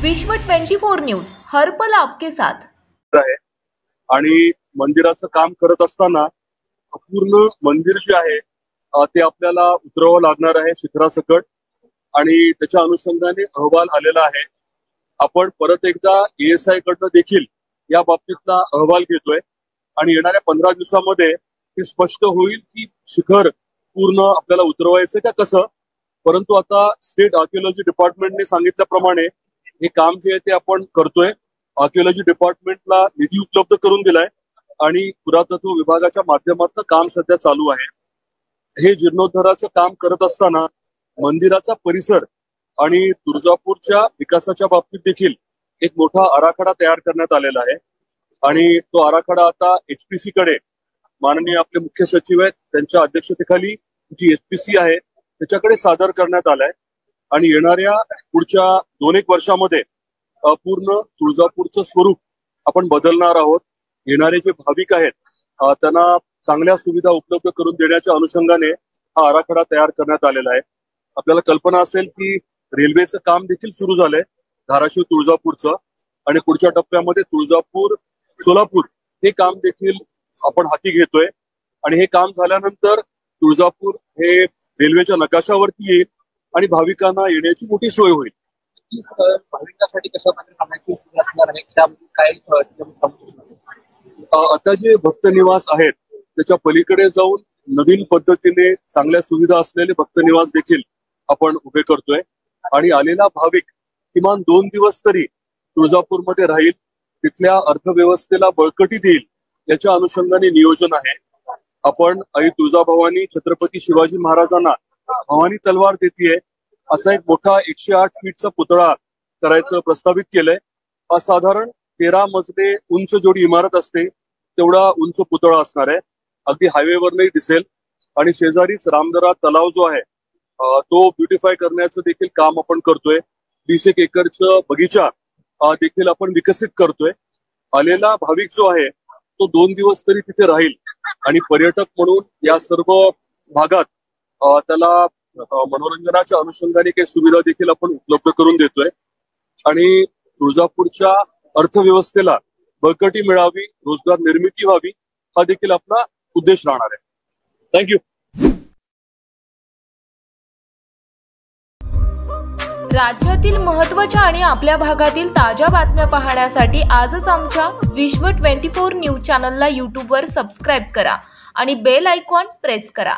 विश्व 24 न्यूज हर पल आपके साथ आहे आणि मंदिराचं काम करत असताना पूर्ण मंदिर जे आहे ते आपल्याला उतरवावं लागणार आहे शिखरासकट आणि त्याच्या अनुषंगाने अहवाल आलेला आहे। आपण परत एकदा एएसआय कडनं देखील या बाबतीतला अहवाल घेतोय आणि येणाऱ्या 15 दिवसांमध्ये हे स्पष्ट होईल की शिखर पूर्ण आपल्याला उतरवायचं का कसं। परंतु आता स्टेट आर्किओलॉजी डिपार्टमेंटने सांगितल्याप्रमाणे हे काम जे आहे ते आपण करतोय। आर्किओलॉजी डिपार्टमेंटला निधी उपलब्ध करून दिलाय आणि पुरातत्व विभागाच्या माध्यमातून काम सध्या चालू आहे। हे जीर्णोद्धाराचं काम करत असताना मंदिराचा परिसर आणि तुळजापूरच्या विकासाच्या बाबतीत देखील एक मोठा आराखडा तयार करण्यात आलेला आहे आणि तो आराखडा आता एचपीसी कडे माननीय आपले मुख्य सचिव आहेत त्यांच्या अध्यक्षतेखाली जी एचपीसी आहे त्याच्याकडे सादर करण्यात आलाय आणि येणाऱ्या पुढच्या 2-1 वर्षामध्ये पूर्ण तुळजापूरचं स्वरूप आपण बदलणार आहोत। येणारे जे भाविक आहेत त्यांना चांगल्या सुविधा उपलब्ध करून देण्याच्या अनुषंगाने हा आराखडा तयार करण्यात आलेला आहे। आपल्याला कल्पना असेल की रेल्वेचं काम देखील सुरू झालंय धाराशिव तुळजापूरचं आणि पुढच्या टप्प्यामध्ये तुळजापूर सोलापूर हे काम देखील आपण हाती घेतोय आणि हे काम झाल्यानंतर तुळजापूर हे रेल्वेच्या नकाशावरती येईल आणि भाविकांना येण्याची मोठी सोय होईल। भाविकांसाठी कशा प्रकारे कामाची सुविधा असणार आहे त्याबद्दल काय आता जे भक्त निवास आहेत त्याच्या पलीकडे जाऊन नवीन पद्धतीने चांगल्या सुविधा असलेले भक्त निवास देखील आपण उभे करतोय आणि आलेला भाविक किमान 2 दिवस तरी तुळजापूरमध्ये राहील, तिथल्या अर्थव्यवस्थेला बळकटी देईल याच्या अनुषंगाने नियोजन आहे। आपण आई तुळजाभवानी छत्रपती शिवाजी महाराजांना भवानी तलवार देतीये असा एक मोठा 108 फीटचा पुतळा करायचं प्रस्तावित केलंय। साधारण 13 मजले उंच जोडी इमारत असते तेवढा उंच पुतळा असणार आहे, अगदी हायवेवरही दिसेल आणि शेजारीच रामदरा तलाव जो आहे तो ब्युटिफाय करण्याचं देखील काम आपण करतोय। 20 एकरचं बगीचा देखील आपण विकसित करतोय। आलेला भाविक जो आहे तो 2 दिवस तरी तिथे राहील आणि पर्यटक म्हणून या सर्व भागात त्याला मनोरंजनाच्या अनुषंगाने काही सुविधा देखील आपण उपलब्ध करून देतोय आणि तुळजापूरच्या अर्थव्यवस्थेला बळकटी मिळावी, रोजगार निर्मिती व्हावी हा देखील आपला उद्देश राहणार आहे। थँक्यू। राज्यातील महत्त्वाच्या आणि आपल्या भागातील ताज्या बातम्या पाहण्यासाठी आजच आमच्या विश्व 24 न्यूज चॅनलला YouTube वर सबस्क्राईब करा आणि बेल आयकॉन प्रेस करा।